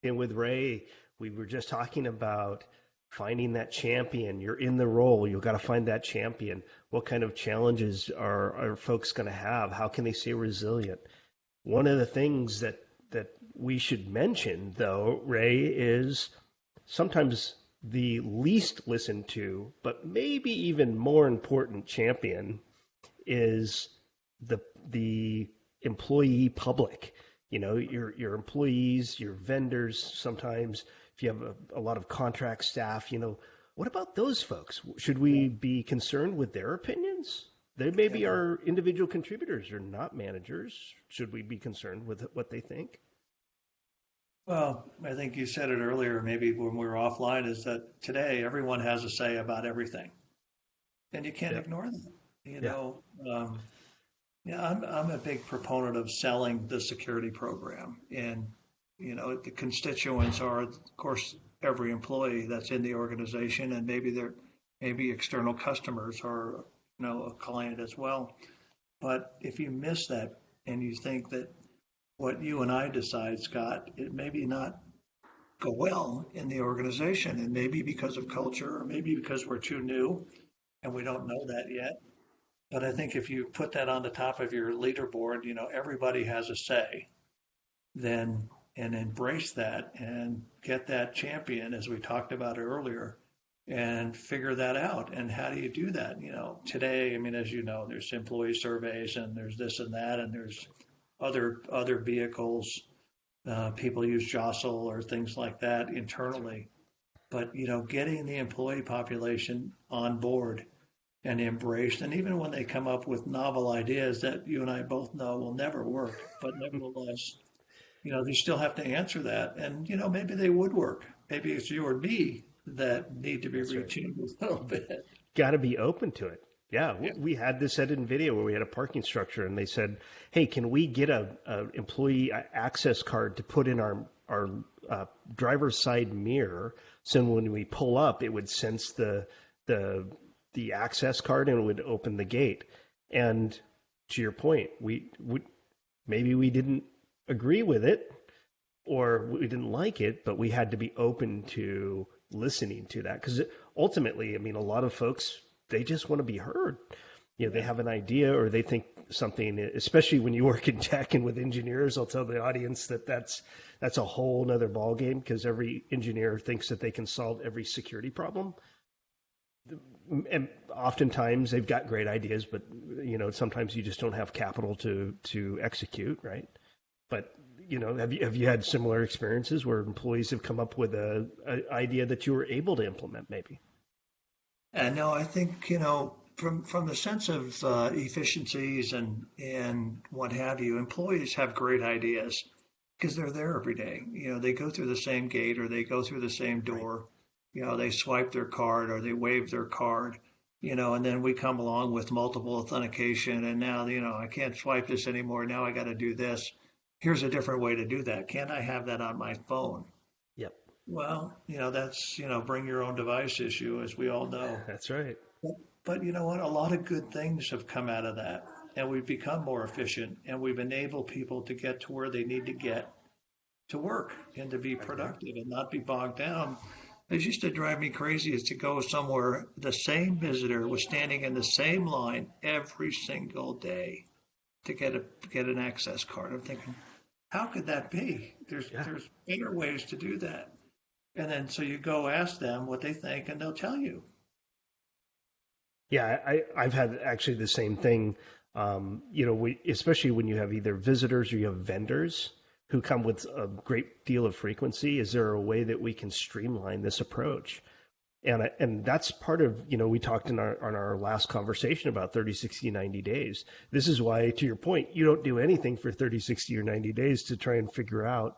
And with Ray, we were just talking about finding that champion. You're in the role. You've got to find that champion. What kind of challenges are folks going to have? How can they stay resilient? One of the things that we should mention, though, Ray, is sometimes the least listened to, but maybe even more important champion is the employee public. You know, your employees, your vendors. Sometimes, if you have a lot of contract staff, you know, what about those folks? Should we be concerned with their opinions? They Yeah. maybe are individual contributors or not managers. Should we be concerned with what they think? Well, I think you said it earlier, maybe when we were offline, is that today everyone has a say about everything, and you can't Yeah, ignore that. You yeah, know, yeah, I'm a big proponent of selling the security program, and the constituents are, of course, every employee that's in the organization, and maybe external customers are, a client as well. But if you miss that and you think that what you and I decide, Scott, it maybe not go well in the organization, and maybe because of culture, or maybe because we're too new and we don't know that yet. But I think if you put that on the top of your leaderboard, everybody has a say, then and embrace that and get that champion, as we talked about earlier, and figure that out. And how do you do that? Today, I mean, as you know, there's employee surveys and there's this and that, and there's other vehicles. People use Jostle or things like that that's right. internally. But getting the employee population on board and embraced, and even when they come up with novel ideas that you and I both know will never work, but nevertheless, they still have to answer that. And maybe they would work. Maybe it's you or me that need to be That's right. retuned a little bit. Got to be open to it. Yeah, Yeah. we had this at NVIDIA where we had a parking structure, and they said, "Hey, can we get a employee access card to put in our driver's side mirror, so when we pull up, it would sense the the access card and it would open the gate." And to your point, we maybe we didn't agree with it or we didn't like it, but we had to be open to listening to that because ultimately, I mean, a lot of folks they just want to be heard. You know, they Yeah. have an idea or they think something, especially when you work in tech and with engineers. I'll tell the audience that that's a whole nother ballgame because every engineer thinks that they can solve every security problem. And oftentimes they've got great ideas, but you know, sometimes you just don't have capital to execute, right? But you know, have you had similar experiences where employees have come up with a idea that you were able to implement, maybe? And no, I think, from the sense of efficiencies and what have you, employees have great ideas because they're there every day. They go through the same gate or they go through the same Right. door. They swipe their card or they wave their card. And then we come along with multiple authentication, and now, I can't swipe this anymore. Now I got to do this. Here's a different way to do that. Can't I have that on my phone? Yep. Well, that's, bring your own device issue, as we all know. That's right. But you know what? A lot of good things have come out of that. And we've become more efficient and we've enabled people to get to where they need to get to work and to be I agree. productive and not be bogged down. It used to drive me crazy is to go somewhere, the same visitor was standing in the same line every single day to get an access card. I'm thinking, how could that be? There's Yeah. there's better ways to do that. And then so you go ask them what they think and they'll tell you. Yeah, I've had actually the same thing. You know, especially when you have either visitors or you have vendors who come with a great deal of frequency. Is there a way that we can streamline this approach? And that's part of, you know, we talked in our on our last conversation about 30, 60, 90 days. This is why, to your point, you don't do anything for 30, 60, or 90 days to try and figure out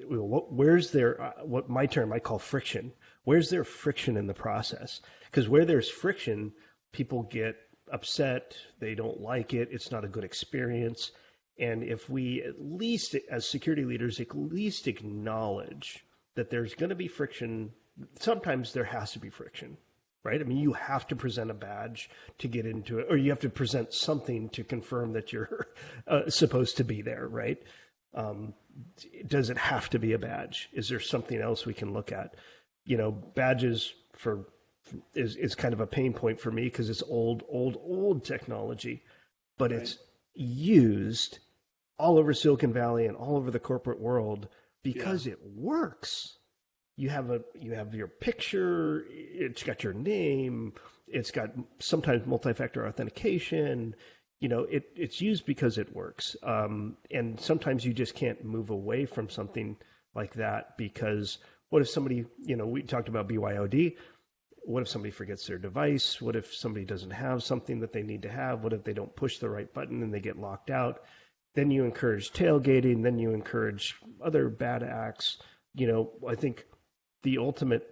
where's their what my term I call friction. Where's their friction in the process? Because where there's friction, people get upset. They don't like it. It's not a good experience. And if we at least, as security leaders, at least acknowledge that there's going to be friction, sometimes there has to be friction, right? I mean, you have to present a badge to get into it, or you have to present something to confirm that you're supposed to be there, right? Um, does it have to be a badge? Is there something else we can look at? Badges is kind of a pain point for me because it's old technology, but Right. it's used all over Silicon Valley and all over the corporate world Yeah. because it works. You have your picture, it's got your name, it's got sometimes multi-factor authentication. It's used because it works. And sometimes you just can't move away from something like that because what if somebody, we talked about BYOD. What if somebody forgets their device? What if somebody doesn't have something that they need to have? What if they don't push the right button and they get locked out? Then you encourage tailgating. Then you encourage other bad acts. I think the ultimate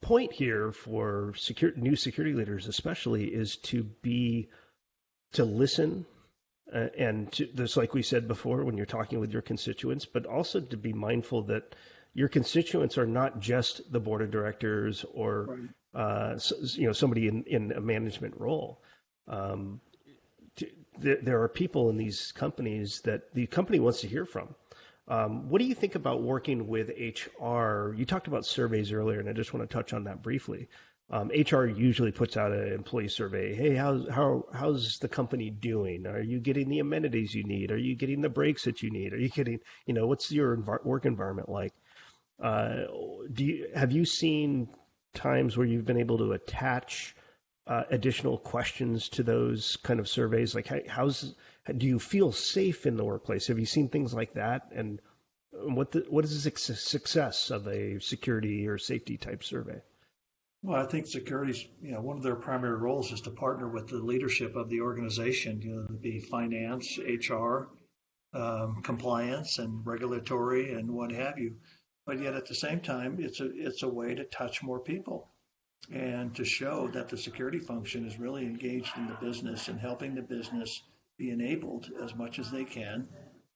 point here for new security leaders, especially, is to listen and just like we said before, when you're talking with your constituents, but also to be mindful that your constituents are not just the board of directors or Right. somebody in a management role. Um, there are people in these companies that the company wants to hear from. What do you think about working with HR? You talked about surveys earlier, and I just want to touch on that briefly. HR usually puts out an employee survey. Hey, how's the company doing? Are you getting the amenities you need? Are you getting the breaks that you need? Are you getting, what's your work environment like? Uh, have you seen times where you've been able to attach additional questions to those kind of surveys? Like, do you feel safe in the workplace? Have you seen things like that? And what is the success of a security or safety type survey? Well, I think security's, one of their primary roles is to partner with the leadership of the organization, to be finance, HR, compliance, and regulatory, and what have you. But yet at the same time, it's a way to touch more people and to show that the security function is really engaged in the business and helping the business be enabled as much as they can.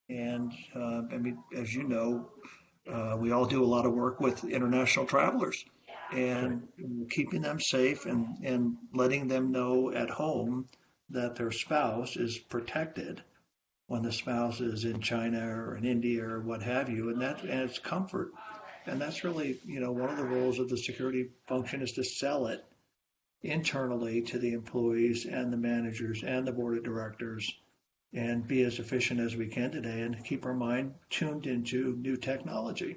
And I mean, as you know, we all do a lot of work with international travelers Right. and keeping them safe and letting them know at home that their spouse is protected when the spouse is in China or in India or what have you. And it's comfort. And that's really, one of the roles of the security function is to sell it internally to the employees and the managers and the board of directors and be as efficient as we can today and keep our mind tuned into new technology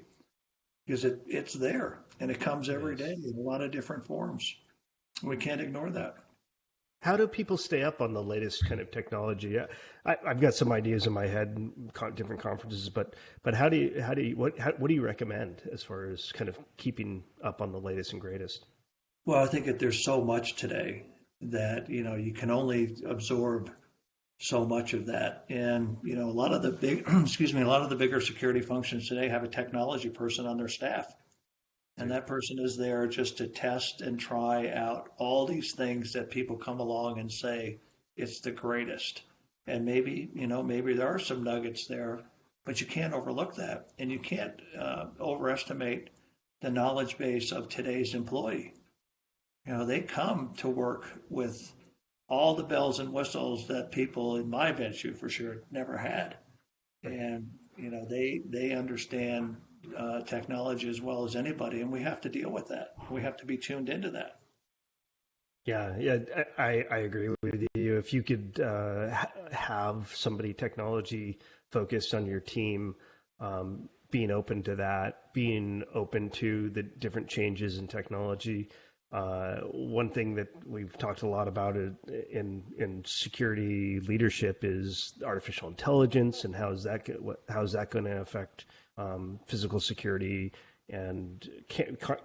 because it's there and it comes every day Yes. in a lot of different forms. We can't ignore that. How do people stay up on the latest kind of technology? I've got some ideas in my head, in different conferences, but what do you recommend as far as kind of keeping up on the latest and greatest? Well, I think that there's so much today that, you can only absorb so much of that. And, a lot of the big, excuse me, a lot of the bigger security functions today have a technology person on their staff. And that person is there just to test and try out all these things that people come along and say it's the greatest. And maybe, maybe there are some nuggets there, but you can't overlook that. And you can't overestimate the knowledge base of today's employee. They come to work with all the bells and whistles that people in my venue for sure never had. Right. And, they understand technology as well as anybody, and we have to deal with that. We have to be tuned into that. Yeah, yeah, I agree with you. If you could have somebody technology focused on your team, being open to that, being open to the different changes in technology. One thing that we've talked a lot about in security leadership is artificial intelligence and how's that going to affect physical security. And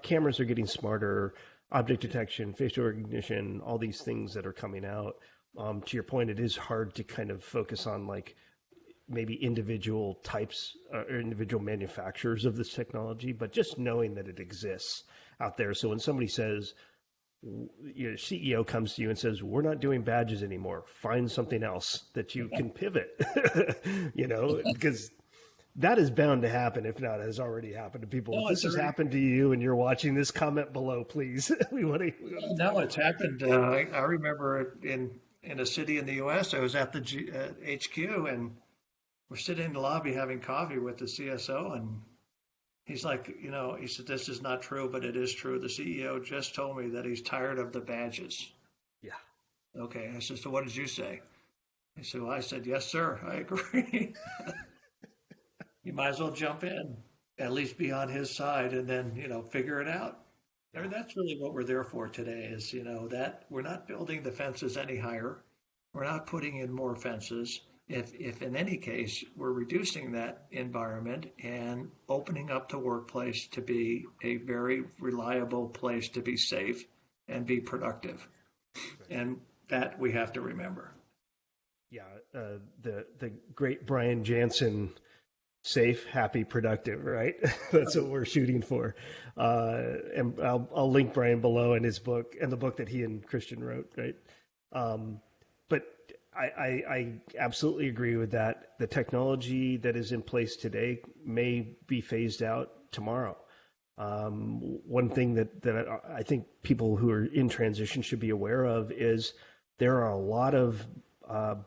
cameras are getting smarter, object detection, facial recognition, all these things that are coming out. To your point, it is hard to kind of focus on like maybe individual types or individual manufacturers of this technology, but just knowing that it exists out there. So when somebody says, CEO comes to you and says, "We're not doing badges anymore. Find something else that you can pivot," because that is bound to happen. If not, has already happened to people. If No, this it's has already happened to you and you're watching this, comment below, please. We want to no, talk it's about it. happened. I remember in a city in the U.S. I was at the HQ, and we're sitting in the lobby having coffee with the CSO, and he's like, he said, this is not true, but it is true. The CEO just told me that he's tired of the badges. Yeah. Okay. I said, so what did you say? He said, well, I said, yes, sir. I agree. You might as well jump in, at least be on his side, and then, figure it out. I mean, that's really what we're there for today is, that we're not building the fences any higher. We're not putting in more fences. If in any case, we're reducing that environment and opening up the workplace to be a very reliable place to be safe and be productive. And that we have to remember. Yeah, the great Brian Jansen, safe, happy, productive, right? That's what we're shooting for. And I'll link Brian below in his book and the book that he and Christian wrote, right? But I absolutely agree with that. The technology that is in place today may be phased out tomorrow. One thing that I think people who are in transition should be aware of is there are a lot of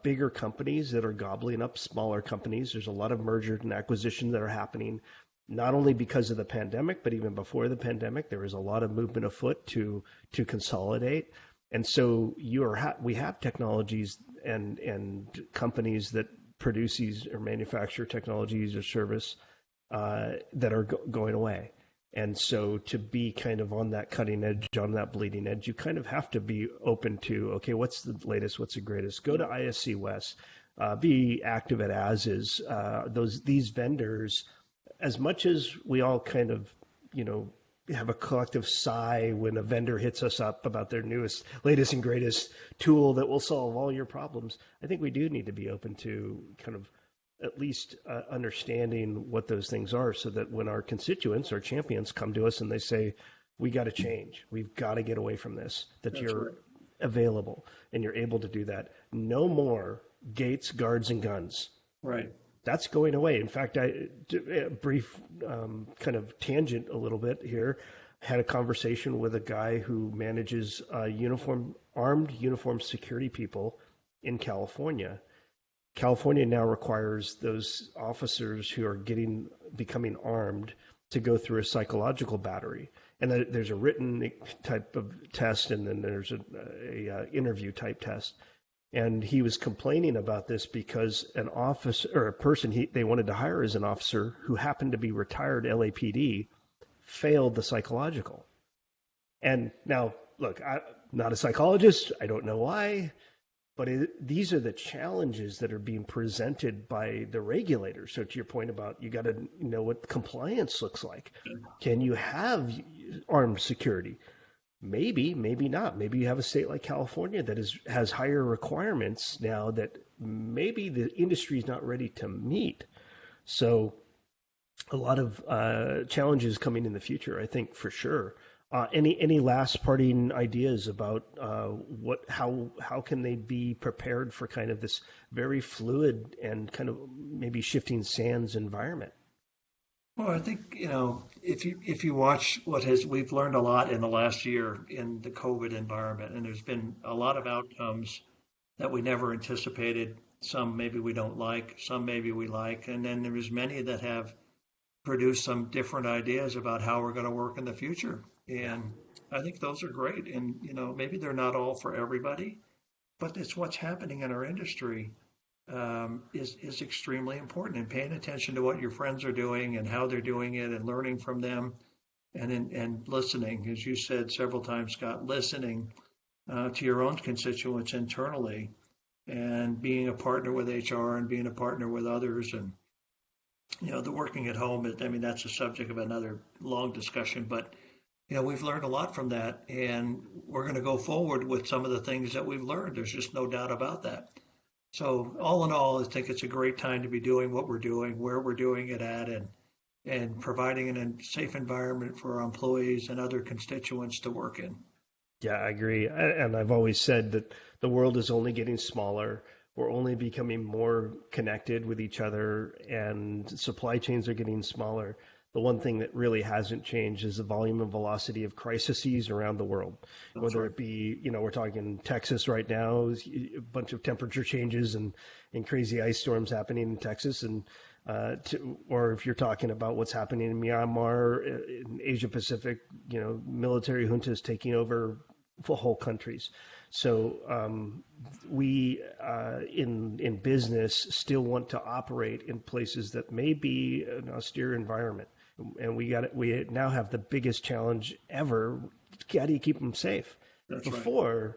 bigger companies that are gobbling up smaller companies. There's a lot of mergers and acquisitions that are happening, not only because of the pandemic, but even before the pandemic, there was a lot of movement afoot to consolidate. And so we have technologies and companies that produce these or manufacture technologies or service that are going away. And so to be kind of on that cutting edge, on that bleeding edge, you kind of have to be open to, okay, what's the latest, what's the greatest? Go to ISC West, be active at ASIS. These vendors, as much as we all kind of, have a collective sigh when a vendor hits us up about their newest, latest and greatest tool that will solve all your problems, I think we do need to be open to kind of at least understanding what those things are so that when our constituents, our champions come to us and they say, we got to change, we've got to get away from this, that That's you're right. available and you're able to do that. No more gates, guards, and guns. Right. That's going away. In fact, a brief kind of tangent a little bit here, had a conversation with a guy who manages armed uniform security people in California. California now requires those officers who are becoming armed to go through a psychological battery. And there's a written type of test, and then there's a interview type test. And he was complaining about this because an officer or a person they wanted to hire as an officer who happened to be retired LAPD failed the psychological. And now, look, I'm not a psychologist. I don't know why. But these are the challenges that are being presented by the regulators. So to your point about you got to know what compliance looks like. Can you have armed security? Maybe, maybe not. Maybe you have a state like California that has higher requirements now that maybe the industry is not ready to meet. So a lot of challenges coming in the future, I think, for sure. Any last parting ideas about how can they be prepared for kind of this very fluid and kind of maybe shifting sands environment? Well, I think, if you watch we've learned a lot in the last year in the COVID environment, and there's been a lot of outcomes that we never anticipated. Some maybe we don't like, some maybe we like, and then there's many that have produced some different ideas about how we're going to work in the future. And I think those are great. And, maybe they're not all for everybody, but it's what's happening in our industry is extremely important. And paying attention to what your friends are doing and how they're doing it and learning from them and listening, as you said several times, Scott, listening to your own constituents internally and being a partner with HR and being a partner with others. And, the working at home, that's a subject of another long discussion, but we've learned a lot from that, and we're going to go forward with some of the things that we've learned. There's just no doubt about that. So all in all, I think it's a great time to be doing what we're doing, where we're doing it at, and providing a safe environment for our employees and other constituents to work in. Yeah, I agree. And I've always said that the world is only getting smaller. We're only becoming more connected with each other, and supply chains are getting smaller. the one thing that really hasn't changed is the volume and velocity of crises around the world. That's Whether right. it be, we're talking Texas right now, a bunch of temperature changes and crazy ice storms happening in Texas, and or if you're talking about what's happening in Myanmar, in Asia Pacific, military juntas taking over whole countries. So we in business still want to operate in places that may be an austere environment, and we now have the biggest challenge ever. How do you keep them safe? That's right. Before,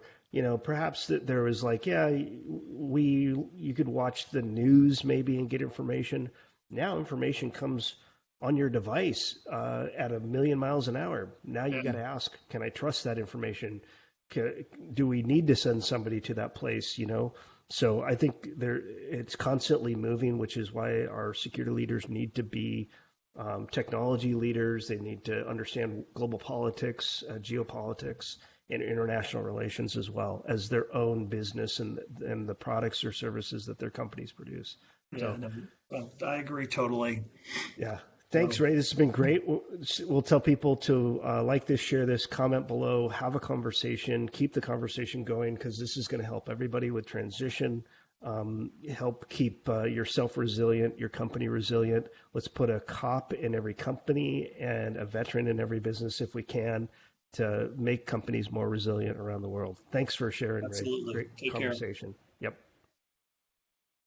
perhaps that there was like, yeah, you could watch the news maybe and get information. Now information comes on your device at a million miles an hour. Now you got to ask, can I trust that information? Do we need to send somebody to that place? So I think it's constantly moving, which is why our security leaders need to be technology leaders. They need to understand global politics, geopolitics, and international relations as well as their own business and the products or services that their companies produce. Yeah, So, no, I agree totally. yeah. Thanks, Ray. This has been great. We'll tell people to like this, share this, comment below, have a conversation, keep the conversation going, because this is going to help everybody with transition, help keep yourself resilient, your company resilient. Let's put a cop in every company and a veteran in every business if we can to make companies more resilient around the world. Thanks for sharing, Ray. Absolutely. Great Take care. conversation.